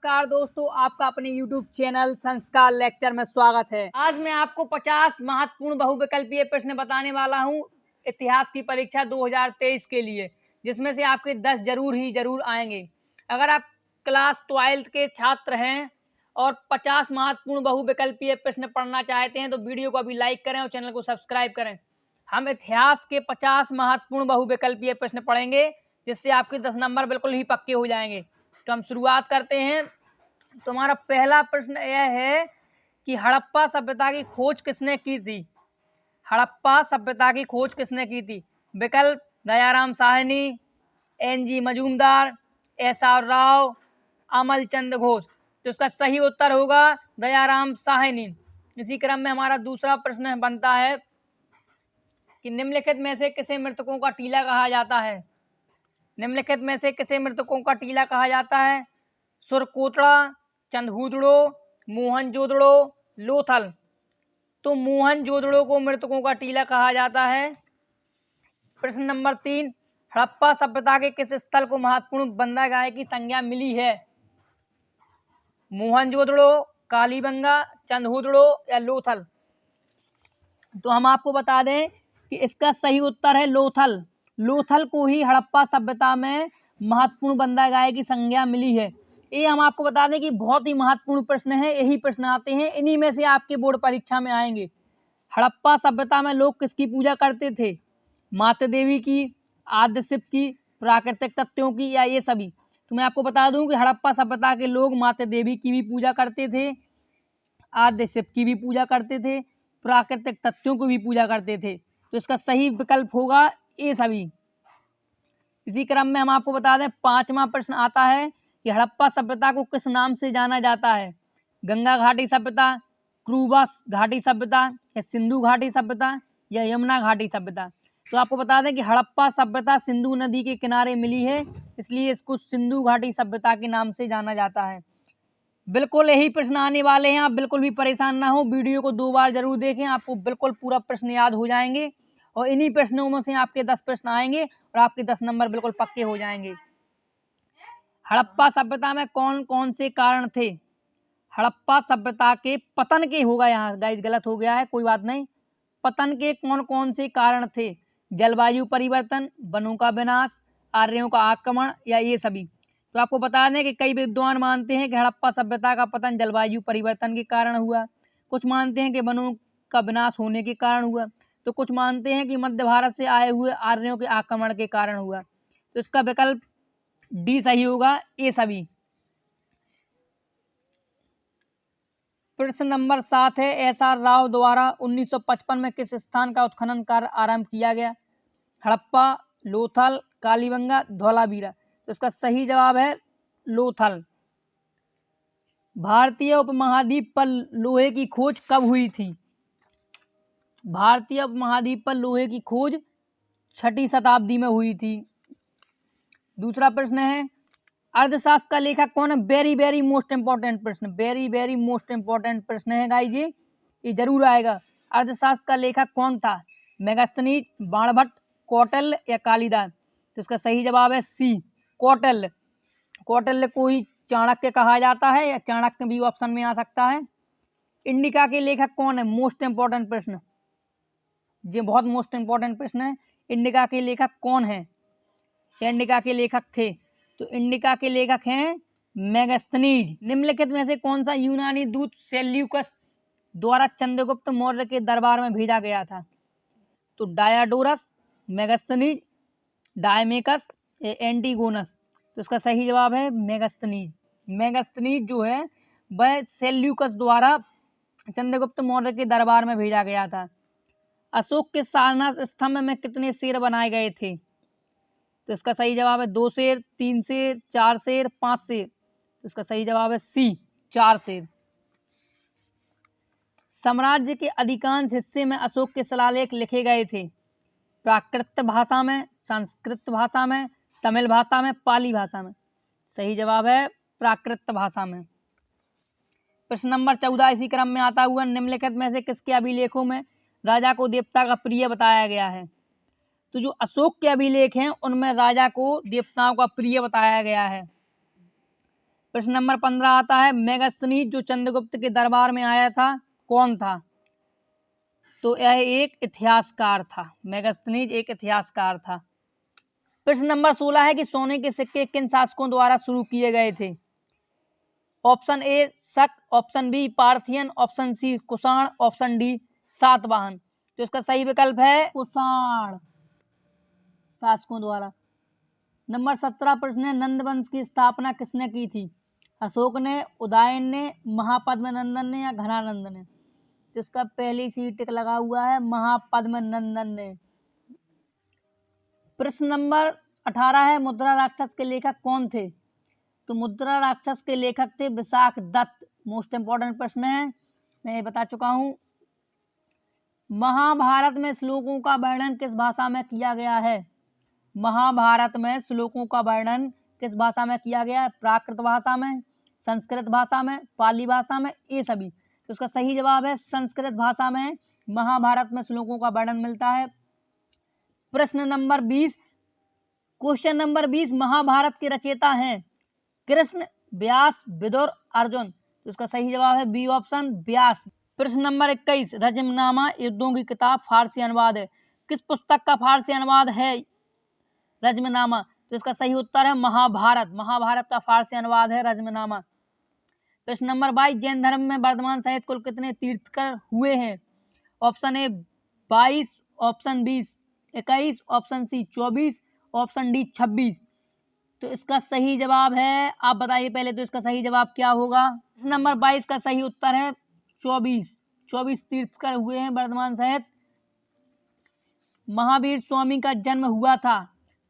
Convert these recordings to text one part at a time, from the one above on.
नमस्कार दोस्तों, आपका अपने YouTube चैनल संस्कार लेक्चर में स्वागत है। आज मैं आपको 50 महत्वपूर्ण बहुविकल्पीय प्रश्न बताने वाला हूं इतिहास की परीक्षा 2023 के लिए, जिसमें से आपके 10 जरूर आएंगे। अगर आप क्लास 12 के छात्र हैं और 50 महत्वपूर्ण बहुविकल्पीय प्रश्न पढ़ना चाहते हैं तो वीडियो को अभी लाइक करें और चैनल को सब्सक्राइब करें। हम इतिहास के 50 महत्वपूर्ण बहुविकल्पीय प्रश्न पढ़ेंगे, जिससे आपके 10 नंबर बिल्कुल ही पक्के हो जाएंगे। तो हम शुरुआत करते हैं। तो हमारा पहला प्रश्न यह है कि हड़प्पा सभ्यता की खोज किसने की थी? हड़प्पा सभ्यता की खोज किसने की थी? विकल्प दयाराम साहनी, एन.जी. मजूमदार, एस.आर. राव, अमल चंद घोष। तो इसका सही उत्तर होगा दयाराम साहनी। इसी क्रम में हमारा दूसरा प्रश्न बनता है कि निम्नलिखित में से किसे मृतकों का टीला कहा जाता है? निम्नलिखित में से किसे मृतकों का टीला कहा जाता है? सुरकोतड़ा, चंदहूदड़ो, मोहनजोदड़ो, लोथल। तो मोहनजोदड़ो को मृतकों का टीला कहा जाता है। प्रश्न नंबर 3, हड़प्पा सभ्यता के किस स्थल को महत्वपूर्ण बंदरगाह की संज्ञा मिली है? मोहनजोदड़ो, कालीबंगा, चंदहूदड़ो या लोथल। तो हम आपको बता दें कि इसका सही उत्तर है लोथल। लोथल को ही हड़प्पा सभ्यता में महत्वपूर्ण बंदरगाह की संज्ञा मिली है। ये हम आपको बता दें कि बहुत ही महत्वपूर्ण प्रश्न है, यही प्रश्न आते हैं, इन्हीं में से आपके बोर्ड परीक्षा में आएंगे। हड़प्पा सभ्यता में लोग किसकी पूजा करते थे? माता देवी की, आद्य शिव की, प्राकृतिक तत्वों की या ये सभी? तो मैं आपको बता दूं कि हड़प्पा सभ्यता के लोग माता देवी की भी पूजा करते थे, आद्य शिव की भी पूजा करते थे, प्राकृतिक तत्वों की भी पूजा करते थे। तो इसका सही विकल्प होगा ये सभी। इसी क्रम में हम आपको बता दें, पांचवा प्रश्न आता है कि हड़प्पा सभ्यता को किस नाम से जाना जाता है? गंगा घाटी सभ्यता, क्रूबा घाटी सभ्यता या सिंधु घाटी सभ्यता या यमुना घाटी सभ्यता? तो आपको बता दें कि हड़प्पा सभ्यता सिंधु नदी के किनारे मिली है, इसलिए इसको सिंधु घाटी सभ्यता के नाम से जाना जाता है। बिल्कुल यही प्रश्न आने वाले हैं, आप बिल्कुल भी परेशान ना हो, वीडियो को 2 बार जरूर देखें, आपको बिल्कुल पूरा प्रश्न याद हो जाएंगे और इन्हीं प्रश्नों में से आपके 10 प्रश्न आएंगे और आपके 10 नंबर बिल्कुल पक्के हो जाएंगे। हड़प्पा सभ्यता में कौन कौन से कारण थे? हड़प्पा सभ्यता के पतन के, होगा यहाँ गाइस गलत हो गया है, कोई बात नहीं। पतन के कौन कौन से कारण थे? जलवायु परिवर्तन, वनों का विनाश, आर्यों का आक्रमण या ये सभी? तो आपको बता दें कि कई विद्वान मानते हैं कि हड़प्पा सभ्यता का पतन जलवायु परिवर्तन के कारण हुआ, कुछ मानते हैं कि वनों का विनाश होने के कारण हुआ, तो कुछ मानते हैं कि मध्य भारत से आए हुए आर्यों के आक्रमण के कारण हुआ। तो इसका विकल्प डी सही होगा, ये सभी। प्रश्न नंबर 7 है, एस.आर. राव द्वारा 1955 में किस स्थान का उत्खनन कार्य आरंभ किया गया? हड़प्पा, लोथल, कालीबंगा, धौलावीरा। तो इसका सही जवाब है लोथल। भारतीय उपमहाद्वीप पर लोहे की खोज कब हुई थी? भारतीय उपमहाद्वीप पर लोहे की खोज 6वीं शताब्दी में हुई थी। दूसरा प्रश्न है, अर्थशास्त्र का लेखक कौन है? वेरी मोस्ट इंपॉर्टेंट प्रश्न, वेरी मोस्ट इंपॉर्टेंट प्रश्न है गाइस, ये जरूर आएगा। अर्थशास्त्र का लेखक कौन था? मेगास्थनीज, बाणभट्ट, कौटिल्य या कालिदास? तो इसका सही जवाब है सी, कौटिल्य। कौटिल्य को ही चाणक्य कहा जाता है, या चाणक्य भी ऑप्शन में आ सकता है। इंडिका के लेखक कौन है? मोस्ट इंपॉर्टेंट प्रश्न, ये बहुत मोस्ट इंपॉर्टेंट प्रश्न है। इंडिका के लेखक कौन है? इंडिका के लेखक थे, तो इंडिका के लेखक हैं मेगास्थनीज। निम्नलिखित में से कौन सा यूनानी दूत सेल्यूकस द्वारा चंद्रगुप्त मौर्य के दरबार में भेजा गया था? तो डायाडोरस, मेगास्थनीज, डायमेकस, एंटीगोनस? तो इसका सही जवाब है मेगास्थनीज। मेगास्थनीज जो है वह सेल्यूकस द्वारा चंद्रगुप्त मौर्य के दरबार में भेजा गया था। अशोक के सारनाथ स्तंभ में कितने शेर बनाए गए थे? तो इसका सही जवाब है 2 शेर, 3 शेर, 4 शेर, 5 शेर? तो इसका सही जवाब है सी, 4 शेर। साम्राज्य के अधिकांश हिस्से में अशोक के शिलालेख लिखे गए थे? प्राकृत भाषा में, संस्कृत भाषा में, तमिल भाषा में, पाली भाषा में? सही जवाब है प्राकृत भाषा में। प्रश्न नंबर 14 इसी क्रम में आता हुआ, निम्नलिखित में से किसके अभिलेखों में राजा को देवता का प्रिय बताया गया है? तो जो अशोक के अभिलेख हैं उनमें राजा को देवताओं का प्रिय बताया गया है। प्रश्न नंबर 15 आता है, मेगास्थनीज जो चंद्रगुप्त के दरबार में आया था कौन था? तो यह एक इतिहासकार था। मेगास्थनीज एक इतिहासकार था। प्रश्न नंबर 16 है कि सोने के सिक्के किन शासकों द्वारा शुरू किए गए थे? Option A Shaka, option B Parthian, option C Kushan, option D Satavahana. तो इसका सही विकल्प है कुषाण शासकों द्वारा। नंबर 17 प्रश्न है, नंद वंश की स्थापना किसने की थी? अशोक ने, उदयन ने, महापद्मनंदन ने या घनानंद ने? तो इसका पहली सी टिक लगा हुआ है, महापद्मनंदन ने। प्रश्न नंबर 18 है, मुद्रा राक्षस के लेखक कौन थे? तो मुद्रा राक्षस के लेखक थे विशाख दत्त। मोस्ट इंपॉर्टेंट प्रश्न है, मैं ये बता चुका हूं। महाभारत में श्लोकों का वर्णन किस भाषा में किया गया है? महाभारत में श्लोकों का वर्णन किस भाषा में किया गया है? प्राकृत भाषा में, संस्कृत भाषा में, पाली भाषा में, ये सभी। तो उसका सही जवाब है संस्कृत भाषा में महाभारत में श्लोकों का वर्णन मिलता है। प्रश्न नंबर 20, क्वेश्चन नंबर 20, महाभारत के रचयिता हैं कृष्ण, व्यास, विदुर, अर्जुन। तो उसका सही जवाब है बी ऑप्शन व्यास। प्रश्न नंबर 21, रजमनामा युद्धों की किताब फारसी अनुवाद है। किस पुस्तक का फारसी अनुवाद है रजमनामा? तो इसका सही उत्तर है महाभारत। महाभारत का फारसी अनुवाद है रजमनामा। प्रश्न नंबर 22, जैन धर्म में वर्धमान सहित कुल कितने तीर्थंकर हुए हैं? Option A 22, option B 21, option C 24, option D 26। तो इसका सही जवाब है, आप बताइए पहले तो इसका सही जवाब क्या होगा? प्रश्न नंबर 22 का सही उत्तर है 24 तीर्थंकर हुए हैं वर्धमान सहित। महावीर स्वामी का जन्म हुआ था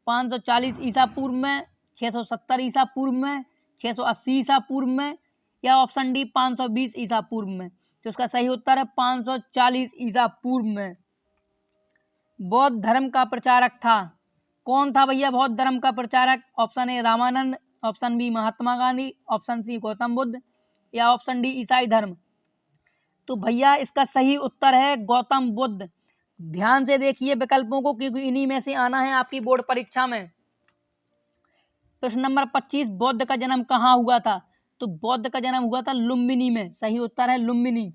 540 ईसा पूर्व में, 670 ईसा पूर्व में, 680 ईसा पूर्व में या ऑप्शन डी 520 ईसा पूर्व में। तो उसका सही उत्तर है 540 ईसा पूर्व में। बौद्ध धर्म का प्रचारक था कौन था भैया? बौद्ध धर्म का प्रचारक option A Ramanand, option B Mahatma Gandhi, option C Gautam Buddha या ऑप्शन डी ईसाई धर्म। तो भैया इसका सही उत्तर है गौतम बुद्ध। ध्यान से देखिए विकल्पों को क्योंकि इन्हीं में से आना है आपकी बोर्ड परीक्षा में। प्रश्न नंबर 25, बौद्ध का जन्म कहाँ हुआ था? तो बौद्ध का जन्म हुआ था लुम्बिनी में। सही उत्तर है लुम्बिनी।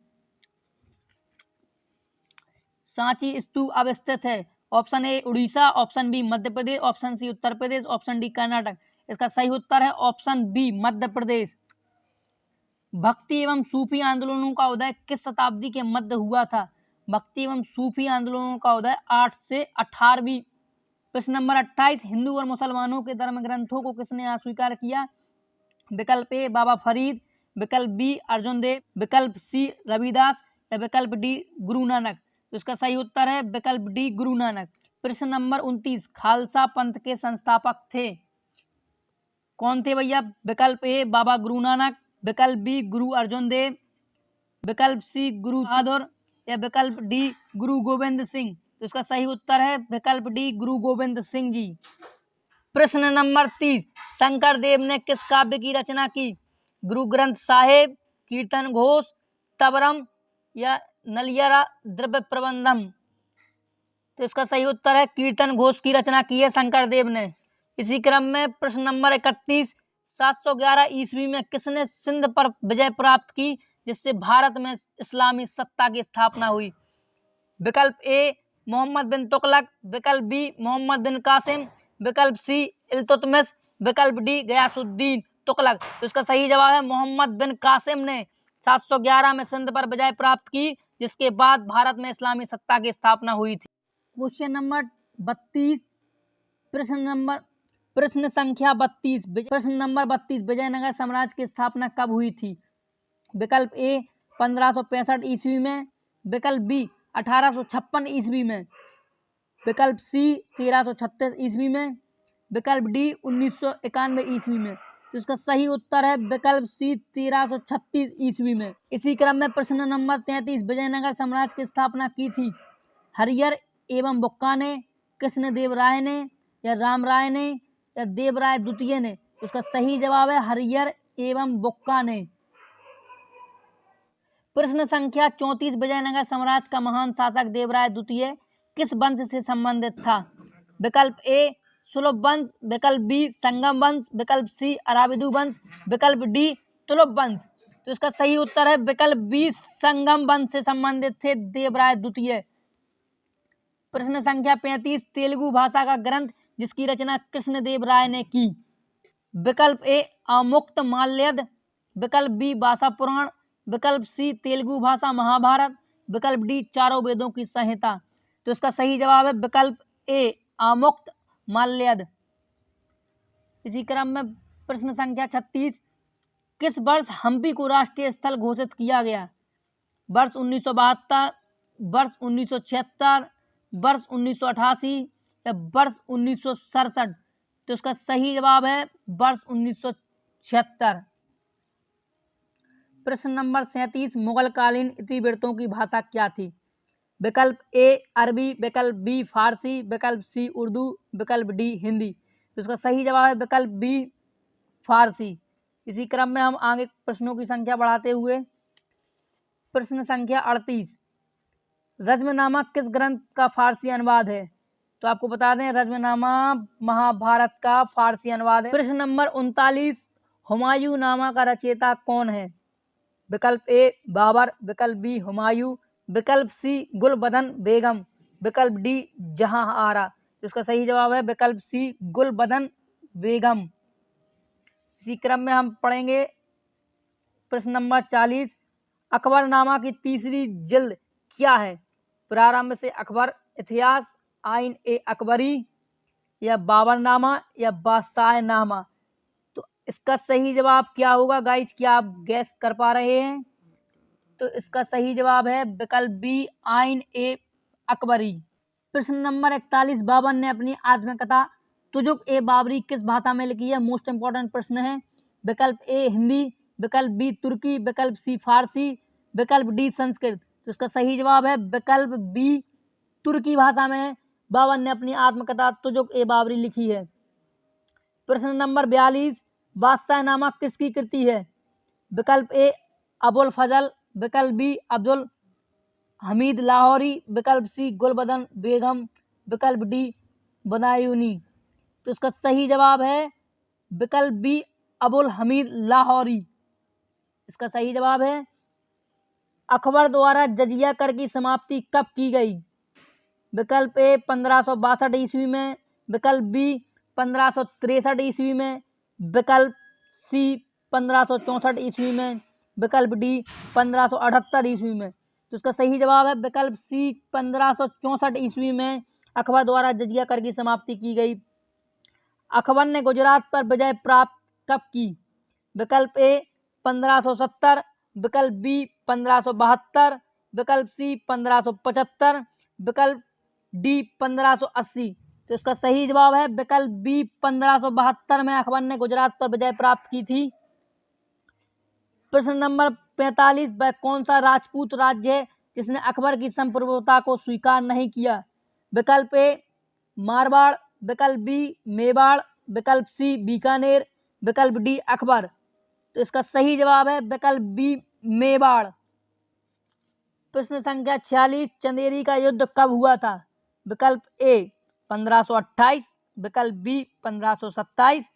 सांची स्तूप अब स्थित है? Option A Orissa, option B Madhya Pradesh, option C Uttar Pradesh, option D Karnataka. इसका सही उत्तर है ऑप्शन बी मध्य प्रदेश। भक्ति एवं सूफी आंदोलनों का उदय किस शताब्दी के मध्य हुआ था? भक्ति एवं सूफी आंदोलनों का उदय 8 से 18वीं। प्रश्न नंबर 28, हिंदू और मुसलमानों के धर्म ग्रंथों को किसने अस्वीकार किया? विकल्प ए बाबा फरीद, विकल्प बी अर्जुन देव, विकल्प सी रविदास या विकल्प डी गुरु नानक। तो इसका सही उत्तर है विकल्प डी गुरु नानक। प्रश्न नंबर 29, खालसा पंथ के संस्थापक थे कौन थे भैया? विकल्प ए बाबा गुरु नानक, विकल्प बी गुरु अर्जुन देव, विकल्प सी गुरु बहादुर या विकल्प डी गुरु गोविंद सिंह। तो इसका सही उत्तर है विकल्प डी गुरु गोविंद सिंह जी। प्रश्न नंबर 30, शंकर देव ने किस काव्य की रचना की? गुरु ग्रंथ साहिब, कीर्तन घोष, तबरम या नलियरा द्रव्य प्रबंधम। तो इसका सही उत्तर है कीर्तन घोष की रचना की है शंकर देव ने। इसी क्रम में प्रश्न नंबर 31, 711 ईस्वी में किसने सिंध पर विजय प्राप्त की जिससे भारत में इस्लामी सत्ता की स्थापना हुई? विकल्प ए मोहम्मद बिन तुगलक, विकल्प बी मोहम्मद बिन कासिम, विकल्प सी इल्तुतमिश, विकल्प डी गयासुद्दीन तुगलक। तो इसका सही जवाब है मोहम्मद बिन कासिम ने 711 में सिंध पर विजय प्राप्त की जिसके बाद भारत में इस्लामी सत्ता की स्थापना हुई थी। क्वेश्चन नंबर 32, प्रश्न संख्या 32, प्रश्न नंबर 32, विजयनगर साम्राज्य की स्थापना कब हुई थी? विकल्प ए 1565 ईस्वी में, विकल्प बी 1856 ईस्वी में, विकल्प सी 1336 ईस्वी में, विकल्प डी 1991 ईस्वी में। तो इसका सही उत्तर है विकल्प सी 1336 ईस्वी में। इसी क्रम में प्रश्न नंबर 33, विजयनगर साम्राज्य की स्थापना की थी हरियर एवं बुक्का ने, कृष्णदेव राय ने या राम राय ने या देवराय द्वितीय ने? तो उसका सही जवाब है हरियर एवं बुक्का ने। प्रश्न संख्या 34, विजयनगर साम्राज्य का महान शासक देवराय द्वितीय किस वंश से संबंधित था? विकल्प ए सुलभ वंश, विकल्प बी संगम वंश, विकल्प सी अराबिदु वंश, विकल्प डी तुलुप वंश। तो इसका सही उत्तर है विकल्प बी संगम वंश से संबंधित थे देवराय द्वितीय। प्रश्न संख्या 35 तेलुगु भाषा का ग्रंथ जिसकी रचना कृष्णदेव राय ने की। विकल्प ए आमुक्त माल्यद, विकल्प बी भाषा पुराण, विकल्प सी तेलुगु भाषा महाभारत, विकल्प डी चारों वेदों की संहिता। तो इसका सही जवाब है विकल्प ए आमुक्त माल्यद। इसी क्रम में प्रश्न संख्या 36 किस वर्ष हम्पी को राष्ट्रीय स्थल घोषित किया गया। वर्ष 1972, वर्ष 1976, वर्ष 1988 या वर्ष 1967। तो इसका सही जवाब है वर्ष 1976। प्रश्न नंबर 37 मुगलकालीन इतिवृत्तों की भाषा क्या थी। विकल्प ए अरबी, विकल्प बी फारसी, विकल्प सी उर्दू, विकल्प डी हिंदी। तो इसका सही जवाब है विकल्प बी फारसी। इसी क्रम में हम आगे प्रश्नों की संख्या बढ़ाते हुए प्रश्न संख्या 38 रज्मनामा किस ग्रंथ का फारसी अनुवाद है। तो आपको बता दें रज्मनामा महाभारत का फारसी अनुवाद है। प्रश्न नंबर 39 हुमायूं नामा का रचयिता कौन है। विकल्प ए बाबर, विकल्प बी हुमायूं, विकल्प सी गुलबदन बेगम, विकल्प डी जहां आरा। इसका सही जवाब है विकल्प सी गुलबदन बेगम। इसी क्रम में हम पढ़ेंगे प्रश्न नंबर 40 अकबरनामा की तीसरी जिल्द क्या है। प्रारंभ से अकबर, इतिहास, आइन ए अकबरी या बाबरनामा या बादशाहनामा। तो इसका सही जवाब क्या होगा गाइस, क्या आप गैस कर पा रहे हैं। तो इसका सही जवाब है विकल्प बी आइन ए अकबरी। प्रश्न नंबर 41 बाबर ने अपनी आत्मकथा तुजुक ए बाबरी किस भाषा में लिखी है। मोस्ट इंपॉर्टेंट प्रश्न है। विकल्प ए हिंदी, विकल्प बी तुर्की, विकल्प सी फारसी, विकल्प डी संस्कृत। तो इसका सही जवाब है विकल्प बी तुर्की भाषा में बाबर ने अपनी आत्मकथा तुजुक ए बाबरी लिखी है। प्रश्न नंबर 42 बादशाहनामा किसकी कृति है। विकल्प ए अबुल फजल, विकल्प बी अब्दुल हमीद लाहौरी, विकल्प सी गुलबदन बेगम, विकल्प डी बदायूनी। तो इसका सही जवाब है विकल्प बी अबुल हमीद लाहौरी। इसका सही जवाब है। अकबर द्वारा जजिया कर की समाप्ति कब की गई। विकल्प ए 1562 ईस्वी में, विकल्प बी 1563 ईस्वी में, विकल्प सी 1564 ईस्वी में, विकल्प डी 1578 ईस्वी में। तो इसका सही जवाब है विकल्प सी 1564 ईस्वी में अकबर द्वारा जजिया कर की समाप्ति की गई। अकबर ने गुजरात पर विजय प्राप्त कब की। विकल्प ए 1570, विकल्प बी 1572, विकल्प सी 1575, विकल्प डी 1580। तो इसका सही जवाब है विकल्प बी 1572 में अकबर ने गुजरात पर विजय प्राप्त की थी। प्रश्न नंबर 45 वह कौन सा राजपूत राज्य है जिसने अकबर की संप्रभुता को स्वीकार नहीं किया। विकल्प ए मारवाड़, विकल्प बी मेवाड़, विकल्प सी बीकानेर, विकल्प डी अकबर। तो इसका सही जवाब है विकल्प बी मेवाड़। प्रश्न संख्या 46 चंदेरी का युद्ध कब हुआ था। विकल्प ए 1528, विकल्प बी 1527,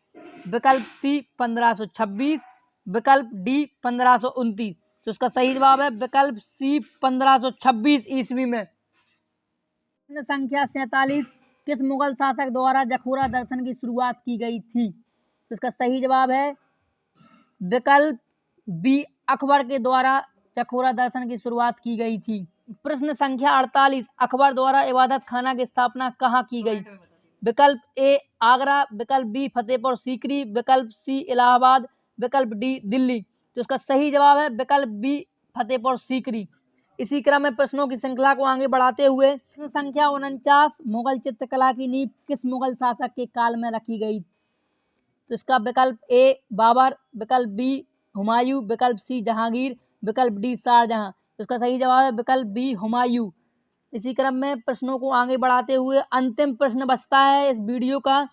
विकल्प सी 1526, विकल्प डी 1529। तो इसका सही जवाब है विकल्प सी 1526 ईस्वी में। प्रश्न संख्या 47 किस मुगल शासक द्वारा जखोरा दर्शन की शुरुआत की गई थी। तो इसका सही जवाब है विकल्प बी अकबर के द्वारा जखोरा दर्शन की शुरुआत की गई थी। प्रश्न संख्या 48 अकबर द्वारा इबादत खाना की स्थापना कहाँ की गई। विकल्प ए आगरा, विकल्प बी फतेहपुर सीकरी, विकल्प सी इलाहाबाद, विकल्प डी दिल्ली। तो इसका सही जवाब है विकल्प बी फतेहपुर सीकरी। इसी क्रम में प्रश्नों की श्रृंखला को आगे बढ़ाते हुए प्रश्न संख्या 49 मुगल चित्रकला की नींव किस मुगल शासक के काल में रखी गई। तो इसका विकल्प ए बाबर, विकल्प बी हुमायूं, विकल्प सी जहांगीर, विकल्प डी शाहजहां। तो इसका सही जवाब है विकल्प बी हुमायूं। इसी क्रम में प्रश्नों को आगे बढ़ाते हुए अंतिम प्रश्न बचता है इस वीडियो का,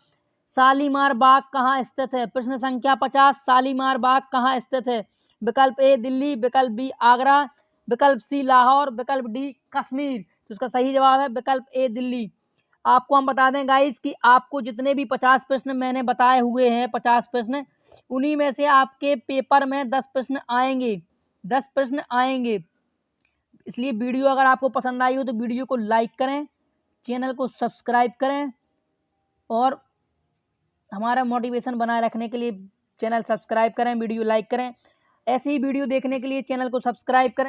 शालीमार बाग कहाँ स्थित है। प्रश्न संख्या 50 शालीमार बाग कहाँ स्थित है। विकल्प ए दिल्ली, विकल्प बी आगरा, विकल्प सी लाहौर, विकल्प डी कश्मीर। तो इसका सही जवाब है विकल्प ए दिल्ली। आपको हम बता दें गाइस कि आपको जितने भी 50 प्रश्न मैंने बताए हुए हैं, 50 प्रश्न, उन्हीं में से आपके पेपर में 10 प्रश्न आएंगे, 10 प्रश्न आएंगे। इसलिए वीडियो अगर आपको पसंद आई हो तो वीडियो को लाइक करें, चैनल को सब्सक्राइब करें और हमारा मोटिवेशन बनाए रखने के लिए चैनल सब्सक्राइब करें, वीडियो लाइक करें। ऐसी ही वीडियो देखने के लिए चैनल को सब्सक्राइब करें।